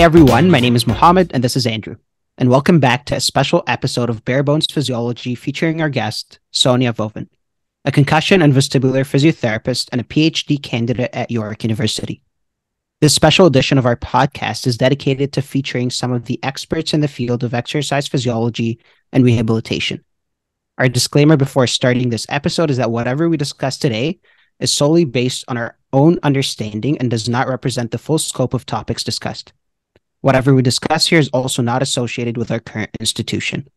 Hey everyone, my name is Mohammed and this is Andrew. And welcome back to a special episode of Bare Bones Physiology featuring our guest, Sonia Vovan, a concussion and vestibular physiotherapist and a Ph.D. candidate at York University. This special edition of our podcast is dedicated to featuring some of the experts in the field of exercise physiology and rehabilitation. Our disclaimer before starting this episode is that whatever we discuss today is solely based on our own understanding and does not represent the full scope of topics discussed. Whatever we discuss here is also not associated with our current institution.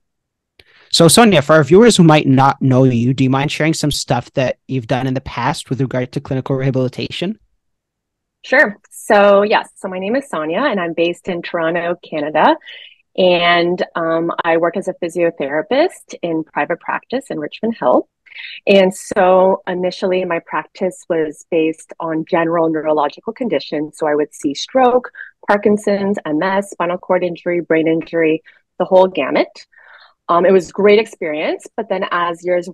So, Sonia, for our viewers who might not know you, do you mind sharing some stuff that you've done in the past with regard to clinical rehabilitation? Sure. So, yes. So my name is Sonia and I'm based in Toronto, Canada. And I work as a physiotherapist in private practice in Richmond Hill. And so initially my practice was based on general neurological conditions. So I would see stroke, Parkinson's, MS, spinal cord injury, brain injury, the whole gamut. It was a great experience, but then as years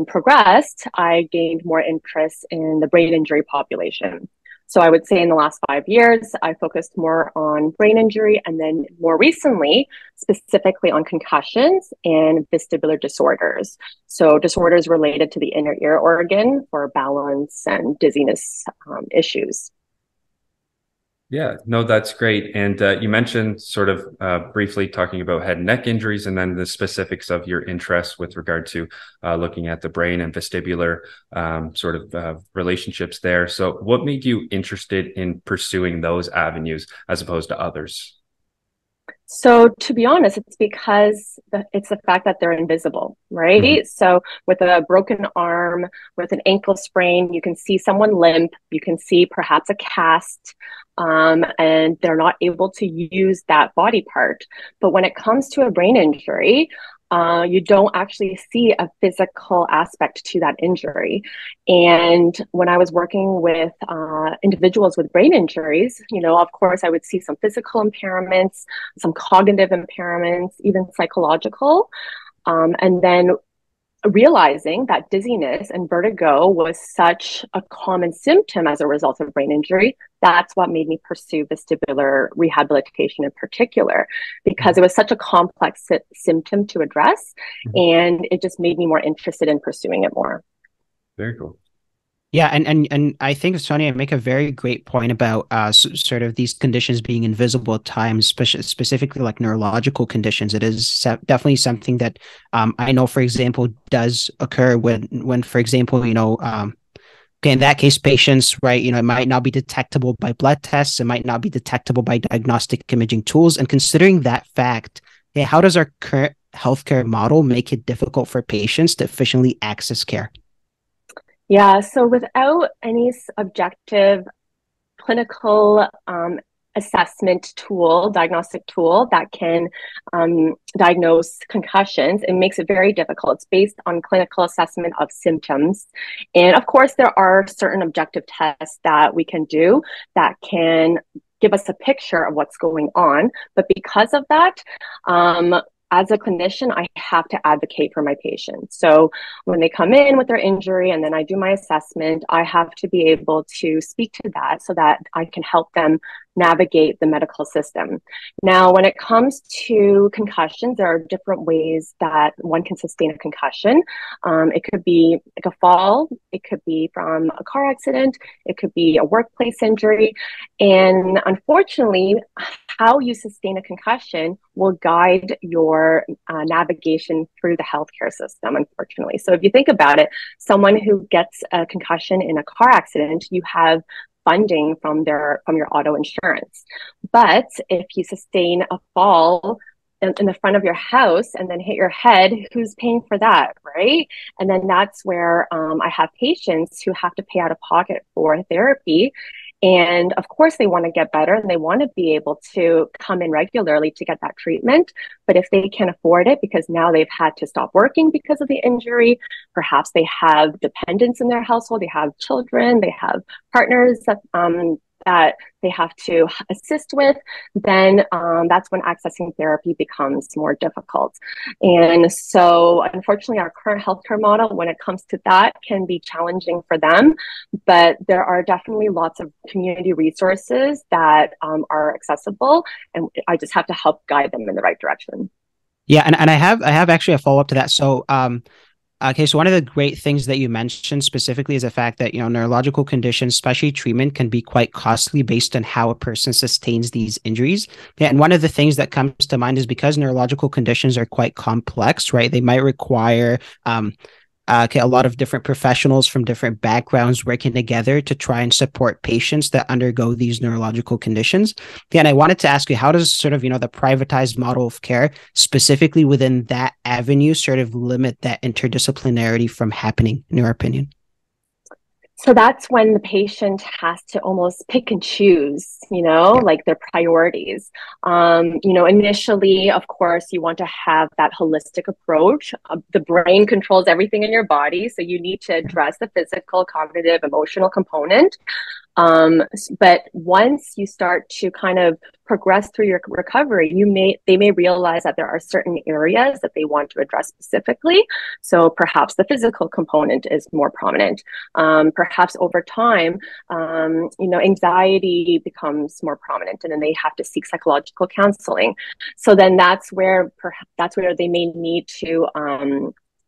progressed, I gained more interest in the brain injury population. So I would say in the last 5 years, I focused more on brain injury and then more recently, specifically on concussions and vestibular disorders. So disorders related to the inner ear organ for balance and dizziness issues. Yeah, no, that's great. And you mentioned sort of briefly talking about head and neck injuries and then the specifics of your interest with regard to looking at the brain and vestibular relationships there. So what made you interested in pursuing those avenues as opposed to others? So to be honest, it's because it's the fact that they're invisible, right? Mm-hmm. So with a broken arm, with an ankle sprain, you can see someone limp, you can see perhaps a cast, and they're not able to use that body part. But when it comes to a brain injury, you don't actually see a physical aspect to that injury. And when I was working with individuals with brain injuries, of course, I would see some physical impairments, some cognitive impairments, even psychological. And then realizing that dizziness and vertigo was such a common symptom as a result of brain injury, that's what made me pursue vestibular rehabilitation in particular, because it was such a complex symptom to address, and it just made me more interested in pursuing it more. Very cool. Yeah, and I think, Sonia, make a very great point about sort of these conditions being invisible at times, specifically like neurological conditions. It is definitely something that I know, for example, does occur when for example, okay, in that case, patients, right, it might not be detectable by blood tests, it might not be detectable by diagnostic imaging tools. And considering that fact, how does our current healthcare model make it difficult for patients to efficiently access care? Yeah, so without any objective clinical assessment tool, diagnostic tool that can diagnose concussions, it makes it very difficult. It's based on clinical assessment of symptoms. And of course, there are certain objective tests that we can do that can give us a picture of what's going on. But because of that, as a clinician, I have to advocate for my patients. So when they come in with their injury and then I do my assessment, I have to be able to speak to that so that I can help them navigate the medical system. Now, when it comes to concussions, there are different ways that one can sustain a concussion. It could be like a fall, it could be from a car accident, it could be a workplace injury. And unfortunately, how you sustain a concussion will guide your navigation through the healthcare system, unfortunately. So if you think about it, someone who gets a concussion in a car accident, you have funding from your auto insurance. But if you sustain a fall in the front of your house and then hit your head, who's paying for that, right? And then that's where I have patients who have to pay out of pocket for therapy. And of course, they want to get better and they want to be able to come in regularly to get that treatment. But if they can't afford it because now they've had to stop working because of the injury, perhaps they have dependents in their household, they have children, they have partners that that they have to assist with, then that's when accessing therapy becomes more difficult. And so unfortunately, our current healthcare model, when it comes to that, can be challenging for them. But there are definitely lots of community resources that are accessible, and I just have to help guide them in the right direction. Yeah, and I have actually a follow up to that. So okay, so one of the great things that you mentioned specifically is the fact that, neurological conditions, especially treatment, can be quite costly based on how a person sustains these injuries. Yeah, and one of the things that comes to mind is because neurological conditions are quite complex, right? They might require a lot of different professionals from different backgrounds working together to try and support patients that undergo these neurological conditions. Yeah, and I wanted to ask you, how does sort of, the privatized model of care specifically within that avenue sort of limit that interdisciplinarity from happening, in your opinion? So that's when the patient has to almost pick and choose, like their priorities. Initially, of course, you want to have that holistic approach. The brain controls everything in your body, so you need to address the physical, cognitive, emotional component. But once you start to kind of progress through your recovery, they may realize that there are certain areas that they want to address specifically. So perhaps the physical component is more prominent. Perhaps over time, anxiety becomes more prominent, and then they have to seek psychological counseling. So then that's where they may need to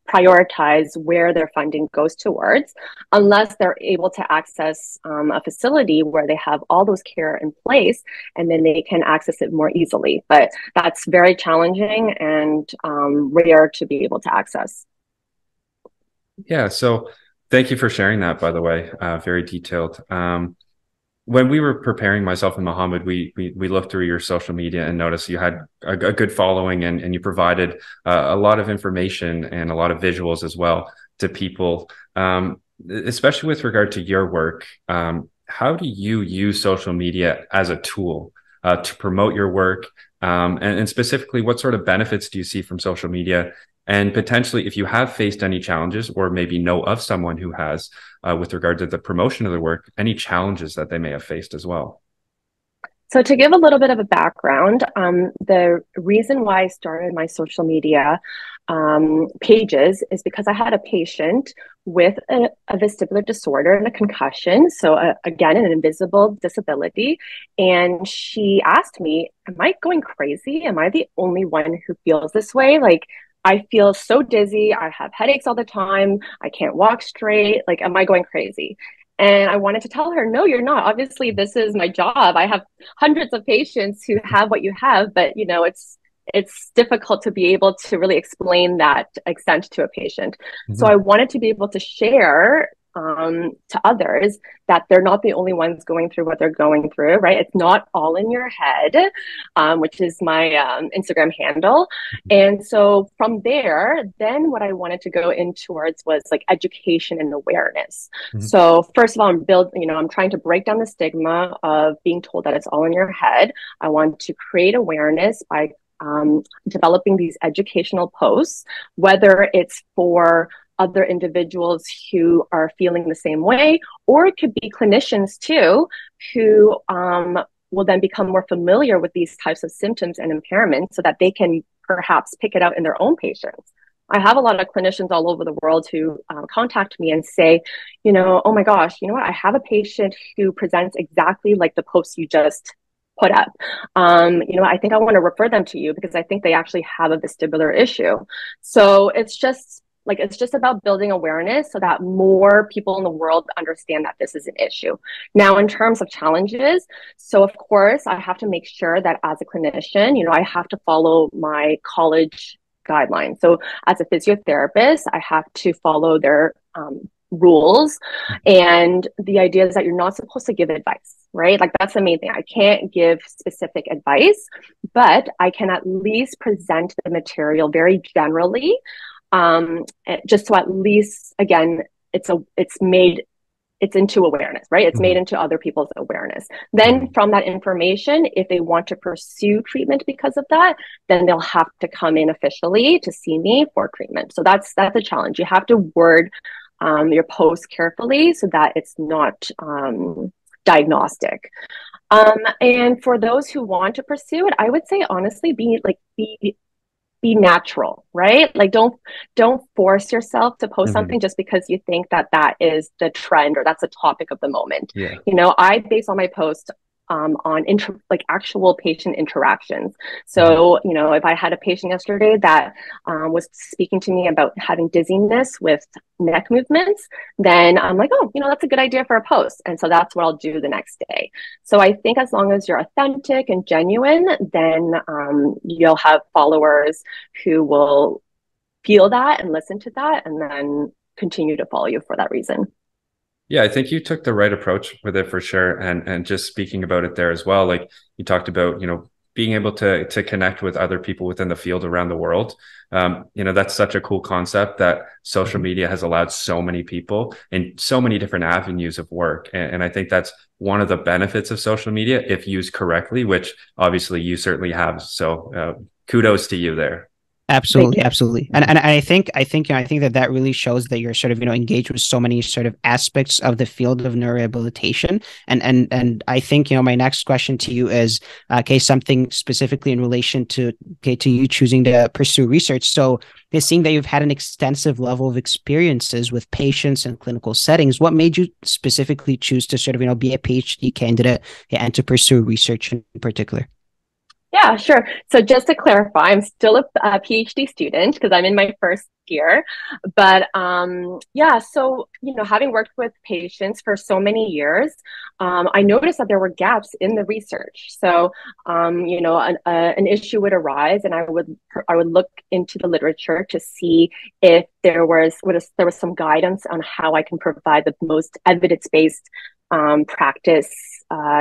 prioritize where their funding goes towards, unless they're able to access a facility where they have all those care in place, and then they can access it more easily. But that's very challenging and rare to be able to access. Yeah, so thank you for sharing that, by the way, very detailed. When we were preparing, myself and Mohammed, we looked through your social media and noticed you had a good following, and you provided a lot of information and a lot of visuals as well to people, especially with regard to your work. How do you use social media as a tool to promote your work? And specifically, what sort of benefits do you see from social media? And potentially, if you have faced any challenges, or maybe know of someone who has, with regard to the promotion of their work, any challenges that they may have faced as well. So to give a little bit of a background, the reason why I started my social media pages is because I had a patient with a vestibular disorder and a concussion. So again, an invisible disability. And she asked me, am I going crazy? Am I the only one who feels this way? Like, I feel so dizzy. I have headaches all the time. I can't walk straight. Like, am I going crazy? And I wanted to tell her, no, you're not. Obviously, this is my job. I have hundreds of patients who have what you have, but it's difficult to be able to really explain that extent to a patient. Mm-hmm. So I wanted to be able to share to others that they're not the only ones going through what they're going through, right? It's not all in your head, which is my Instagram handle. And so from there, then what I wanted to go in towards was like education and awareness. Mm-hmm. So first of all, I'm trying to break down the stigma of being told that it's all in your head. I want to create awareness by developing these educational posts, whether it's for other individuals who are feeling the same way, or it could be clinicians too, who will then become more familiar with these types of symptoms and impairments so that they can perhaps pick it out in their own patients. I have a lot of clinicians all over the world who contact me and say, oh my gosh, you know what? I have a patient who presents exactly like the post you just put up. I think I want to refer them to you because I think they actually have a vestibular issue. So it's just about building awareness so that more people in the world understand that this is an issue. Now, in terms of challenges, so of course, I have to make sure that as a clinician, I have to follow my college guidelines. So as a physiotherapist, I have to follow their rules. And the idea is that you're not supposed to give advice, right? Like, that's the main thing. I can't give specific advice, but I can at least present the material very generally. Just so at least, again, it's into awareness, right? It's made into other people's awareness. Then from that information, if they want to pursue treatment because of that, then they'll have to come in officially to see me for treatment. So that's a challenge. You have to word your post carefully so that it's not diagnostic. And for those who want to pursue it, I would say honestly, be natural, right? Like don't force yourself to post something just because you think that that is the trend or that's a topic of the moment. Yeah. You know, I base all my posts on like actual patient interactions. So, you know, if I had a patient yesterday that was speaking to me about having dizziness with neck movements, then I'm like, oh, you know, that's a good idea for a post. And so that's what I'll do the next day. So I think as long as you're authentic and genuine, then you'll have followers who will feel that and listen to that and then continue to follow you for that reason. Yeah, I think you took the right approach with it for sure. And just speaking about it there as well, like you talked about, you know, being able to connect with other people within the field around the world. You know, that's such a cool concept that social media has allowed so many people in so many different avenues of work. And I think that's one of the benefits of social media if used correctly, which obviously you certainly have. So kudos to you there. Absolutely, absolutely, and I think that really shows that you're sort of, you know, engaged with so many sort of aspects of the field of neurorehabilitation, and I think, you know, my next question to you is okay, something specifically in relation to you choosing to pursue research. So, seeing that you've had an extensive level of experiences with patients in clinical settings, what made you specifically choose to sort of, you know, be a PhD candidate and to pursue research in particular? Yeah, sure. So just to clarify, I'm still a PhD student because I'm in my first year. But yeah, so, you know, having worked with patients for so many years, I noticed that there were gaps in the research. So, you know, an issue would arise, and I would look into the literature to see if there was some guidance on how I can provide the most evidence-based practice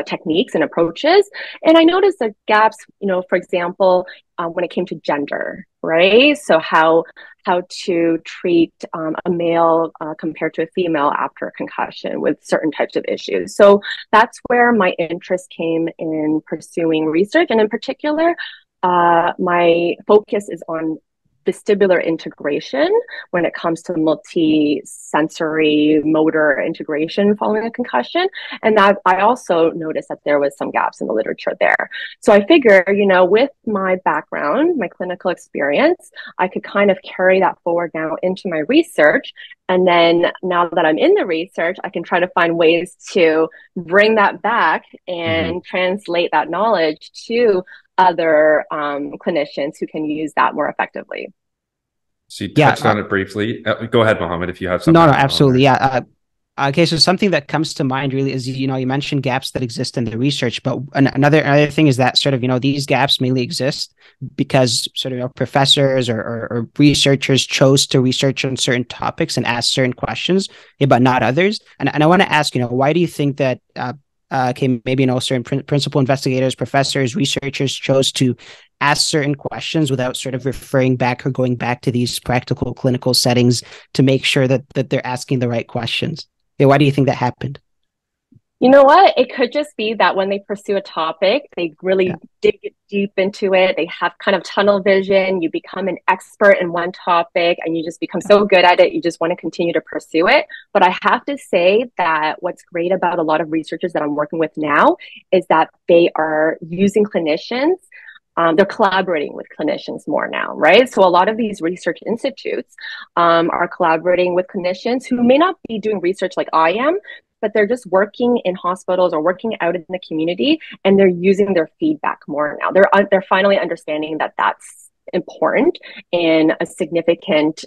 techniques and approaches. And I noticed that gaps, you know, for example, when it came to gender, right? So how to treat a male compared to a female after a concussion with certain types of issues. So that's where my interest came in pursuing research. And in particular, my focus is on vestibular integration when it comes to multi-sensory motor integration following a concussion. And that I also noticed that there was some gaps in the literature there. So I figure, you know, with my background, my clinical experience, I could kind of carry that forward now into my research. And then now that I'm in the research, I can try to find ways to bring that back and translate that knowledge to other clinicians who can use that more effectively. So you touched on it briefly. Go ahead, Mohammed, if you have something. No, absolutely. Yeah. Okay, so something that comes to mind really is, you know, you mentioned gaps that exist in the research, but another thing is that sort of, you know, these gaps mainly exist because sort of, you know, professors or researchers chose to research on certain topics and ask certain questions, but not others. And I want to ask, you know, why do you think that maybe, you know, certain principal investigators, professors, researchers chose to ask certain questions without sort of referring back or going back to these practical clinical settings to make sure that they're asking the right questions? Yeah, why do you think that happened? You know what? It could just be that when they pursue a topic, they really dig deep into it. They have kind of tunnel vision. You become an expert in one topic and you just become so good at it. You just want to continue to pursue it. But I have to say that what's great about a lot of researchers that I'm working with now is that they are using clinicians. They're collaborating with clinicians more now, right? So a lot of these research institutes are collaborating with clinicians who may not be doing research like I am, but they're just working in hospitals or working out in the community, and they're using their feedback more now. They're finally understanding that that's important and a significant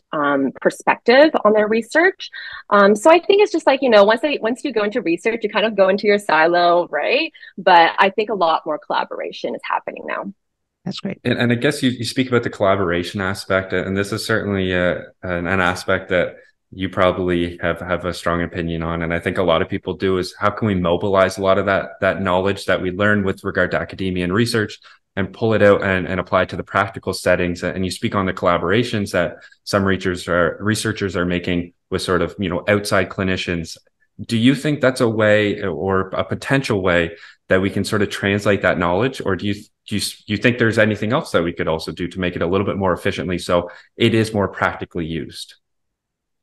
perspective on their research. So I think it's just like, you know, once you go into research, you kind of go into your silo, right? But I think a lot more collaboration is happening now. That's great. And I guess you speak about the collaboration aspect, and this is certainly an aspect that you probably have a strong opinion on. And I think a lot of people do, is how can we mobilize a lot of that knowledge that we learn with regard to academia and research and pull it out and apply it to the practical settings. And you speak on the collaborations that some researchers are making with sort of, you know, outside clinicians. Do you think that's a way or a potential way that we can sort of translate that knowledge? Or do you think there's anything else that we could also do to make it a little bit more efficiently so it is more practically used?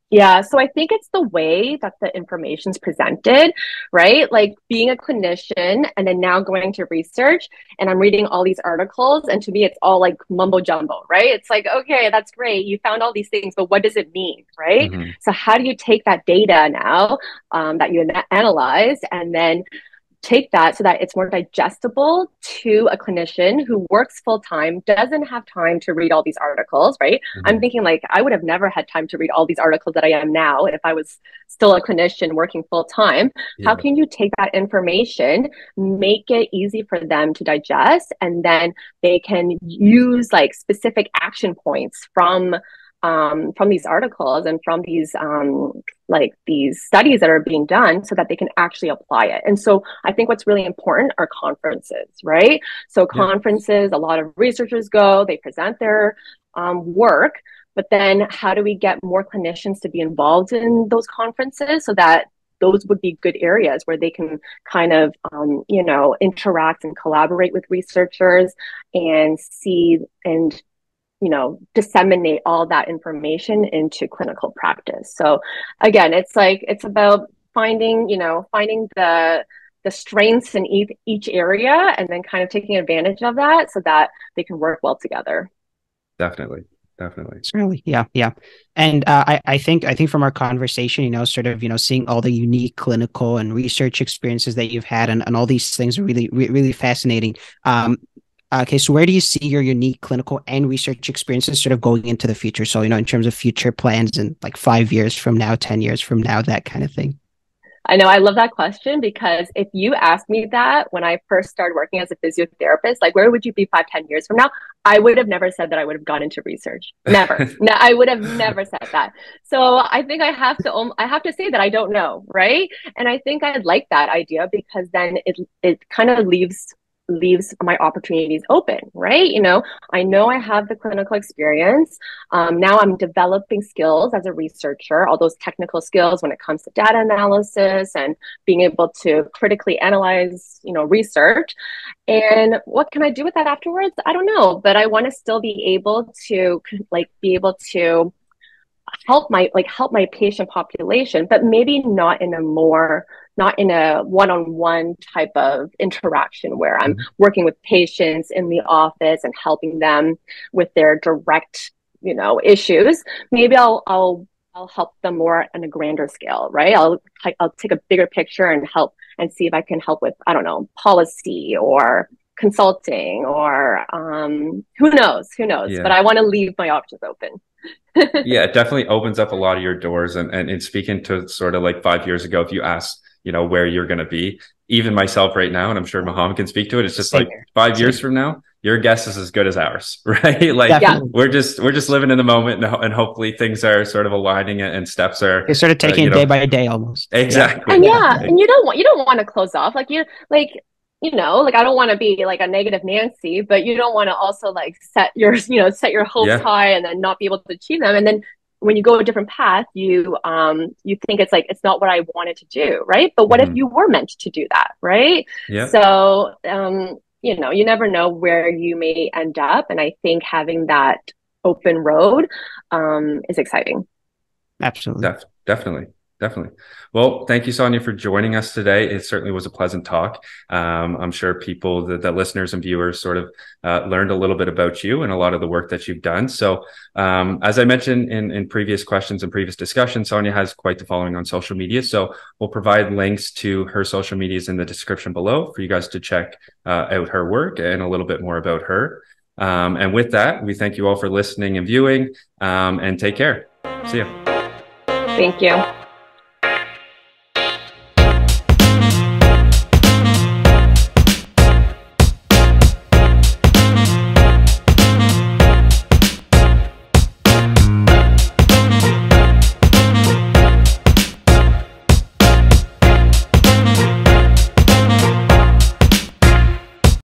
Yeah, so I think it's the way that the information's presented, right? Like being a clinician and then now going to research and I'm reading all these articles, and to me it's all like mumbo jumbo, right? It's like, okay, that's great. You found all these things, but what does it mean, right? Mm-hmm. So how do you take that data now that you analyzed and then take that so that it's more digestible to a clinician who works full time, doesn't have time to read all these articles, right? Mm-hmm. I'm thinking like I would have never had time to read all these articles that I am now if I was still a clinician working full time. Yeah. How can you take that information, make it easy for them to digest, and then they can use like specific action points from these articles and from these like these studies that are being done so that they can actually apply it. And so I think what's really important are conferences, right? So conferences, a lot of researchers go, they present their work, but then how do we get more clinicians to be involved in those conferences so that those would be good areas where they can kind of, interact and collaborate with researchers and see and disseminate all that information into clinical practice. So again, it's about finding the strengths in each area and then kind of taking advantage of that so that they can work well together. Definitely. Certainly. Yeah. And I think from our conversation, sort of, seeing all the unique clinical and research experiences that you've had and all these things are really, really fascinating. Okay, so where do you see your unique clinical and research experiences sort of going into the future? So, in terms of future plans in like 5 years from now, 10 years from now, that kind of thing. I know I love that question because if you asked me that when I first started working as a physiotherapist, like where would you be 5, 10 years from now? I would have never said that I would have gone into research. Never. No, I would have never said that. So I think I have to say that I don't know, right? And I think I'd like that idea because then it kind of leaves my opportunities open, right? I know I have the clinical experience. Now I'm developing skills as a researcher, all those technical skills when it comes to data analysis and being able to critically analyze, research. And what can I do with that afterwards? I don't know, but I want to still be able to help my patient population, but maybe not in a one-on-one type of interaction where I'm working with patients in the office and helping them with their direct, issues. Maybe I'll help them more on a grander scale, right? I'll take a bigger picture and help and see if I can help with, I don't know, policy or consulting or who knows, Yeah. but I want to leave my options open. Yeah, it definitely opens up a lot of your doors. And in speaking to sort of like 5 years ago, if you asked, where you're going to be, even myself right now, and I'm sure Mohammed can speak to it, it's just like 5 years from now, your guess is as good as ours, right? Like we're just living in the moment and hopefully things are sort of aligning and steps are you're sort of taking it day by day almost. Exactly. And and you don't want to close off like I don't want to be like a negative Nancy, but you don't want to also like set your hopes high and then not be able to achieve them. And then when you go a different path, you think it's not what I wanted to do, right? But what if you were meant to do that, right? Yeah. So you never know where you may end up, and I think having that open road is exciting. Absolutely. Definitely. Well, thank you, Sonia, for joining us today. It certainly was a pleasant talk. I'm sure people, the listeners and viewers sort of learned a little bit about you and a lot of the work that you've done. So as I mentioned in previous questions and previous discussions, Sonia has quite the following on social media. So we'll provide links to her social medias in the description below for you guys to check out her work and a little bit more about her. And with that, we thank you all for listening and viewing and take care. See you. Thank you.